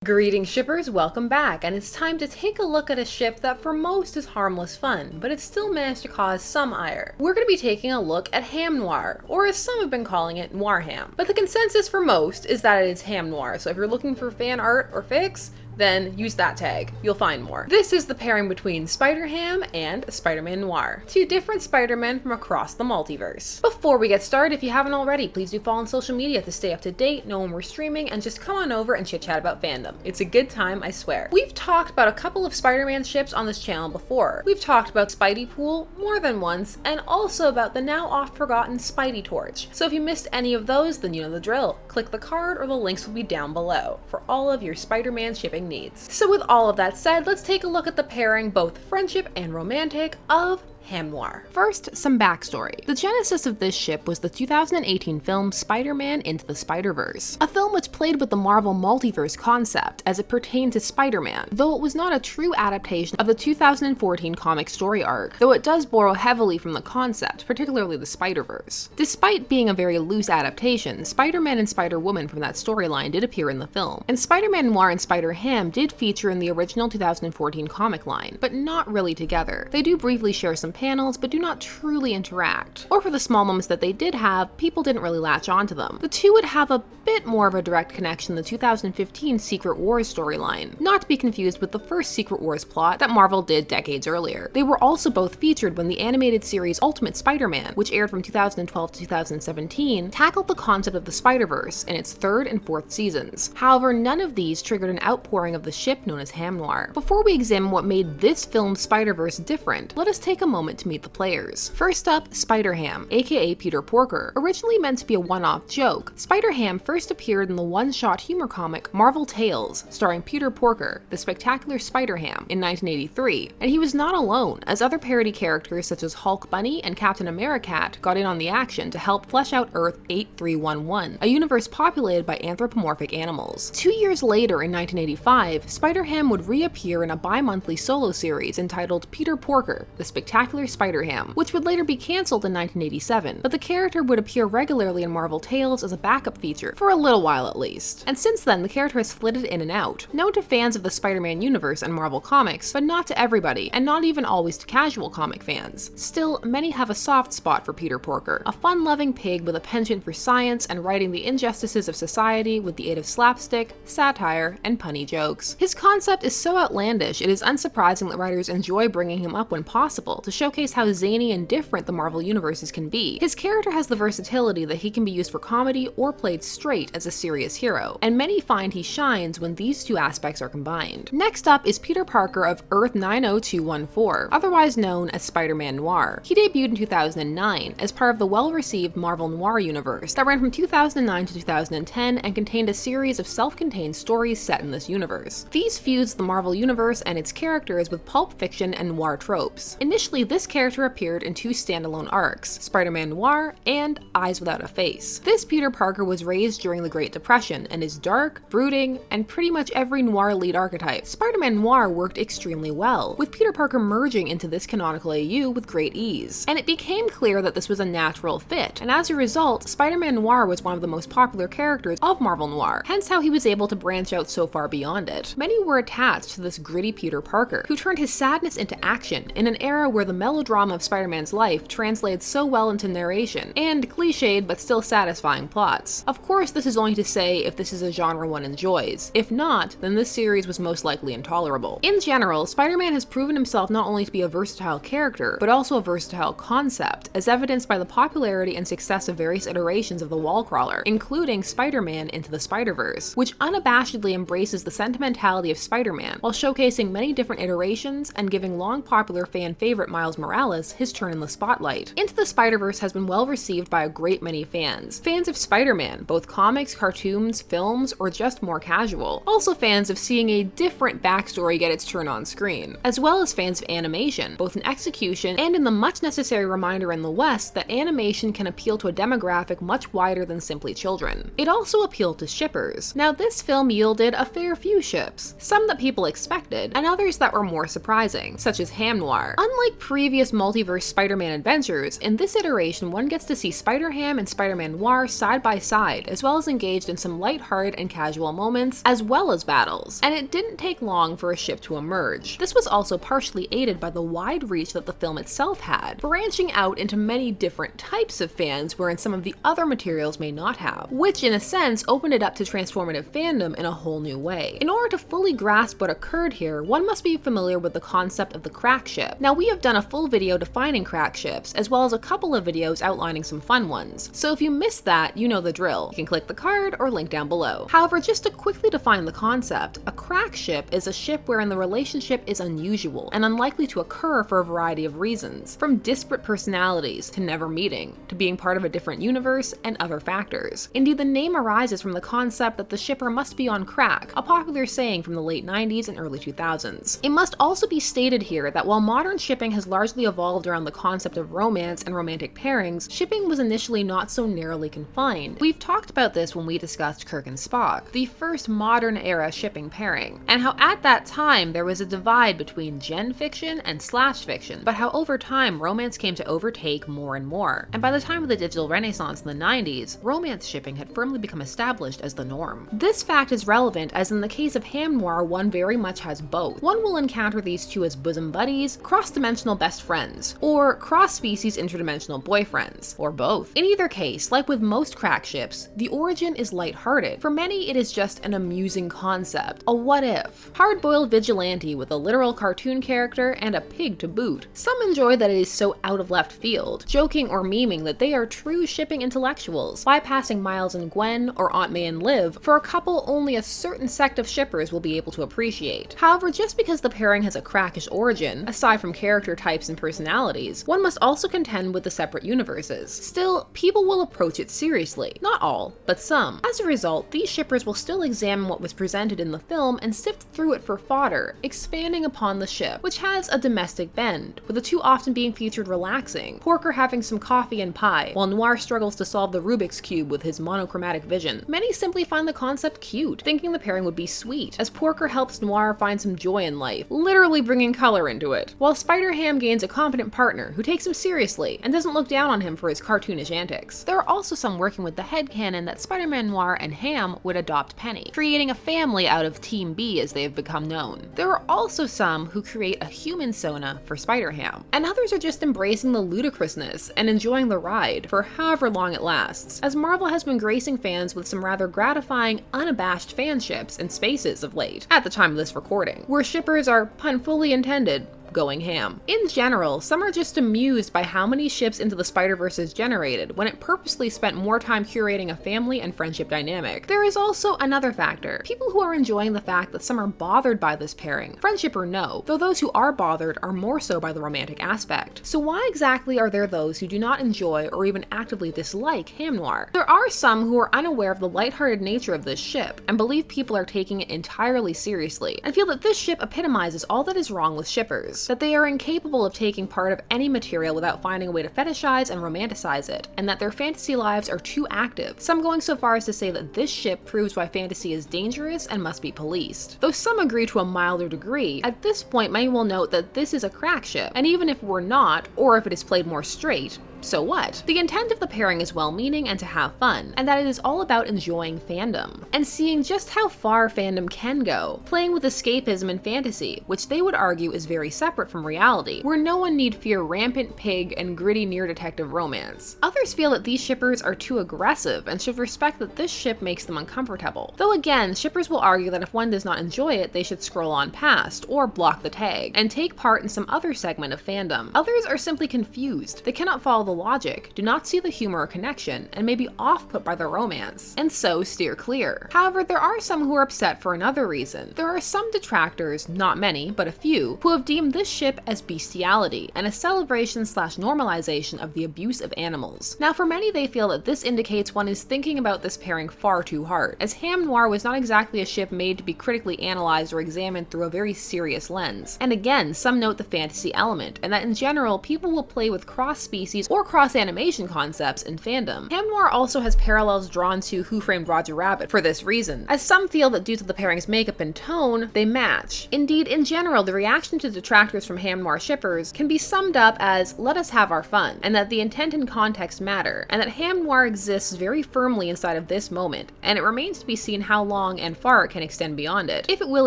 Greetings shippers, welcome back, and it's time to take a look at a ship that for most is harmless fun, but it still managed to cause some ire. We're going to be taking a look at Ham Noir, or as some have been calling it, Noir Ham. But the consensus for most is that it is Ham Noir, so if you're looking for fan art or fics, then use that tag. You'll find more. This is the pairing between Spider-Ham and Spider-Man Noir, two different Spider-Men from across the multiverse. Before we get started, if you haven't already, please do follow on social media to stay up to date, know when we're streaming, and just come on over and chit chat about fandom. It's a good time, I swear. We've talked about a couple of Spider-Man ships on this channel before. We've talked about Spideypool more than once, and also about the now oft-forgotten SpideyTorch. So if you missed any of those, then you know the drill. Click the card or the links will be down below for all of your Spider-Man shipping needs. So with all of that said, let's take a look at the pairing, both friendship and romantic, of Ham Noir. First, some backstory. The genesis of this ship was the 2018 film Spider-Man Into the Spider-Verse, a film which played with the Marvel multiverse concept as it pertained to Spider-Man, though it was not a true adaptation of the 2014 comic story arc, though it does borrow heavily from the concept, particularly the Spider-Verse. Despite being a very loose adaptation, Spider-Man and Spider-Woman from that storyline did appear in the film, and Spider-Man Noir and Spider-Ham did feature in the original 2014 comic line, but not really together. They do briefly share some panels, but do not truly interact. Or for the small moments that they did have, people didn't really latch onto them. The two would have a bit more of a direct connection in the 2015 Secret Wars storyline, not to be confused with the first Secret Wars plot that Marvel did decades earlier. They were also both featured when the animated series Ultimate Spider-Man, which aired from 2012 to 2017, tackled the concept of the Spider-Verse in its third and fourth seasons. However, none of these triggered an outpouring of the ship known as Ham Noir. Before we examine what made this film's Spider-Verse different, let us take a moment to meet the players. First up, Spider-Ham, aka Peter Porker. Originally meant to be a one-off joke, Spider-Ham first appeared in the one-shot humor comic Marvel Tales, starring Peter Porker, the spectacular Spider-Ham, in 1983, and he was not alone, as other parody characters such as Hulk Bunny and Captain America got in on the action to help flesh out Earth 8311, a universe populated by anthropomorphic animals. 2 years later, in 1985, Spider-Ham would reappear in a bi-monthly solo series entitled Peter Porker, the Spectacular Spider-Ham, which would later be cancelled in 1987, but the character would appear regularly in Marvel Tales as a backup feature, for a little while at least. And since then, the character has flitted in and out, known to fans of the Spider-Man universe and Marvel Comics, but not to everybody, and not even always to casual comic fans. Still, many have a soft spot for Peter Porker, a fun-loving pig with a penchant for science and righting the injustices of society with the aid of slapstick, satire, and punny jokes. His concept is so outlandish, it is unsurprising that writers enjoy bringing him up when possible to showcase how zany and different the Marvel universes can be. His character has the versatility that he can be used for comedy or played straight as a serious hero, and many find he shines when these two aspects are combined. Next up is Peter Parker of Earth 90214, otherwise known as Spider-Man Noir. He debuted in 2009 as part of the well-received Marvel Noir universe that ran from 2009 to 2010 and contained a series of self-contained stories set in this universe. These fused the Marvel universe and its characters with pulp fiction and noir tropes. Initially, this character appeared in two standalone arcs, Spider-Man Noir and Eyes Without a Face. This Peter Parker was raised during the Great Depression and is dark, brooding, and pretty much every noir lead archetype. Spider-Man Noir worked extremely well, with Peter Parker merging into this canonical AU with great ease. And it became clear that this was a natural fit, and as a result, Spider-Man Noir was one of the most popular characters of Marvel Noir, hence how he was able to branch out so far beyond it. Many were attached to this gritty Peter Parker, who turned his sadness into action in an era where the melodrama of Spider-Man's life translates so well into narration, and cliched but still satisfying plots. Of course, this is only to say if this is a genre one enjoys. If not, then this series was most likely intolerable. In general, Spider-Man has proven himself not only to be a versatile character, but also a versatile concept, as evidenced by the popularity and success of various iterations of the wall crawler, including Spider-Man Into the Spider-Verse, which unabashedly embraces the sentimentality of Spider-Man, while showcasing many different iterations and giving long popular fan favorite Miles Morales his turn in the spotlight. Into the Spider-Verse has been well received by a great many fans. Fans of Spider-Man, both comics, cartoons, films, or just more casual. Also fans of seeing a different backstory get its turn on screen, as well as fans of animation, both in execution and in the much necessary reminder in the West that animation can appeal to a demographic much wider than simply children. It also appealed to shippers. Now this film yielded a fair few ships, some that people expected, and others that were more surprising, such as Ham Noir. Unlike previous multiverse Spider-Man adventures, in this iteration one gets to see Spider-Ham and Spider-Man Noir side by side, as well as engaged in some lighthearted and casual moments, as well as battles, and it didn't take long for a ship to emerge. This was also partially aided by the wide reach that the film itself had, branching out into many different types of fans wherein some of the other materials may not have, which in a sense opened it up to transformative fandom in a whole new way. In order to fully grasp what occurred here, one must be familiar with the concept of the crack ship. Now, we have done a full video defining crack ships, as well as a couple of videos outlining some fun ones, so if you missed that, you know the drill. You can click the card or link down below. However, just to quickly define the concept, a crack ship is a ship wherein the relationship is unusual and unlikely to occur for a variety of reasons, from disparate personalities to never meeting, to being part of a different universe and other factors. Indeed, the name arises from the concept that the shipper must be on crack, a popular saying from the late 90s and early 2000s. It must also be stated here that while modern shipping has largely evolved around the concept of romance and romantic pairings, shipping was initially not so narrowly confined. We've talked about this when we discussed Kirk and Spock, the first modern era shipping pairing, and how at that time there was a divide between gen fiction and slash fiction, but how over time romance came to overtake more and more. And by the time of the digital renaissance in the 90s, romance shipping had firmly become established as the norm. This fact is relevant as in the case of Ham Noir, one very much has both. One will encounter these two as bosom buddies, cross-dimensional best friends, or cross-species interdimensional boyfriends, or both. In either case, like with most crack ships, the origin is lighthearted. For many, it is just an amusing concept, a what if. Hard-boiled vigilante with a literal cartoon character and a pig to boot. Some enjoy that it is so out of left field, joking or memeing that they are true shipping intellectuals, bypassing Miles and Gwen or Aunt May and Liv for a couple only a certain sect of shippers will be able to appreciate. However, just because the pairing has a crackish origin, aside from character types and personalities, one must also contend with the separate universes. Still, people will approach it seriously. Not all, but some. As a result, these shippers will still examine what was presented in the film and sift through it for fodder, expanding upon the ship, which has a domestic bend, with the two often being featured relaxing, Porker having some coffee and pie, while Noir struggles to solve the Rubik's Cube with his monochromatic vision. Many simply find the concept cute, thinking the pairing would be sweet, as Porker helps Noir find some joy in life, literally bringing color into it, while Spider-Ham gains a competent partner who takes him seriously and doesn't look down on him for his cartoonish antics. There are also some working with the headcanon that Spider-Man Noir and Ham would adopt Penny, creating a family out of Team B as they have become known. There are also some who create a human Sona for Spider-Ham, and others are just embracing the ludicrousness and enjoying the ride for however long it lasts, as Marvel has been gracing fans with some rather gratifying, unabashed fanships and spaces of late, at the time of this recording, where shippers are, pun fully intended, going ham. In general, some are just amused by how many ships Into the Spider-Verse is generated, when it purposely spent more time curating a family and friendship dynamic. There is also another factor, people who are enjoying the fact that some are bothered by this pairing, friendship or no, though those who are bothered are more so by the romantic aspect. So why exactly are there those who do not enjoy or even actively dislike Ham Noir? There are some who are unaware of the lighthearted nature of this ship, and believe people are taking it entirely seriously, and feel that this ship epitomizes all that is wrong with shippers, that they are incapable of taking part of any material without finding a way to fetishize and romanticize it, and that their fantasy lives are too active, some going so far as to say that this ship proves why fantasy is dangerous and must be policed. Though some agree to a milder degree, at this point many will note that this is a crack ship, and even if we're not, or if it is played more straight, so what? The intent of the pairing is well-meaning and to have fun, and that it is all about enjoying fandom, and seeing just how far fandom can go, playing with escapism and fantasy, which they would argue is very separate from reality, where no one need fear rampant pig and gritty near-detective romance. Others feel that these shippers are too aggressive and should respect that this ship makes them uncomfortable. Though again, shippers will argue that if one does not enjoy it, they should scroll on past, or block the tag, and take part in some other segment of fandom. Others are simply confused. They cannot follow the logic, do not see the humor or connection, and may be off-put by the romance, and so steer clear. However, there are some who are upset for another reason. There are some detractors, not many, but a few, who have deemed this ship as bestiality, and a celebration/normalization of the abuse of animals. Now for many, they feel that this indicates one is thinking about this pairing far too hard, as Ham Noir was not exactly a ship made to be critically analyzed or examined through a very serious lens. And again, some note the fantasy element, and that in general, people will play with cross-species or or cross-animation concepts in fandom. Ham Noir also has parallels drawn to Who Framed Roger Rabbit for this reason, as some feel that due to the pairing's makeup and tone, they match. Indeed, in general, the reaction to detractors from Ham Noir shippers can be summed up as, let us have our fun, and that the intent and context matter, and that Ham Noir exists very firmly inside of this moment, and it remains to be seen how long and far it can extend beyond it, if it will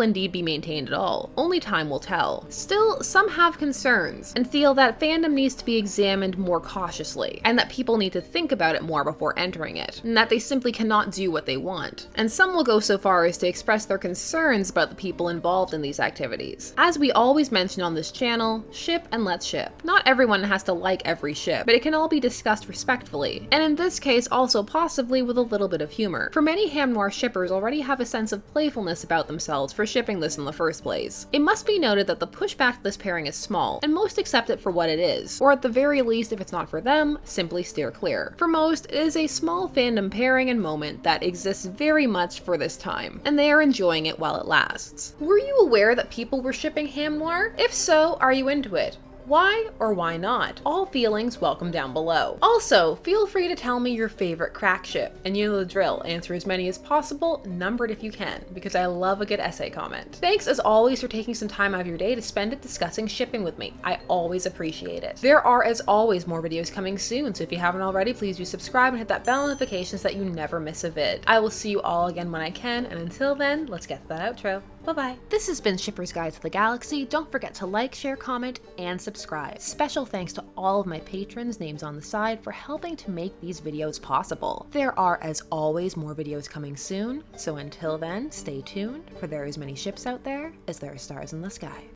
indeed be maintained at all. Only time will tell. Still, some have concerns, and feel that fandom needs to be examined more cautiously, and that people need to think about it more before entering it, and that they simply cannot do what they want. And some will go so far as to express their concerns about the people involved in these activities. As we always mention on this channel, ship and let's ship. Not everyone has to like every ship, but it can all be discussed respectfully, and in this case also possibly with a little bit of humor. For many Ham Noir shippers already have a sense of playfulness about themselves for shipping this in the first place. It must be noted that the pushback to this pairing is small, and most accept it for what it is, or at the very least, if it's not for them, simply steer clear. For most, it is a small fandom pairing and moment that exists very much for this time, and they are enjoying it while it lasts. Were you aware that people were shipping Ham Noir? If so, are you into it? Why or why not? All feelings welcome down below. Also, feel free to tell me your favorite crack ship, and you know the drill, answer as many as possible, numbered if you can, because I love a good essay comment. Thanks as always for taking some time out of your day to spend it discussing shipping with me. I always appreciate it. There are as always more videos coming soon, so if you haven't already, please do subscribe and hit that bell notification so that you never miss a vid. I will see you all again when I can, and until then, let's get to that outro. Bye-bye. This has been Shipper's Guide to the Galaxy. Don't forget to like, share, comment, and subscribe. Special thanks to all of my patrons, names on the side, for helping to make these videos possible. There are, as always, more videos coming soon, so until then, stay tuned, for there are as many ships out there as there are stars in the sky.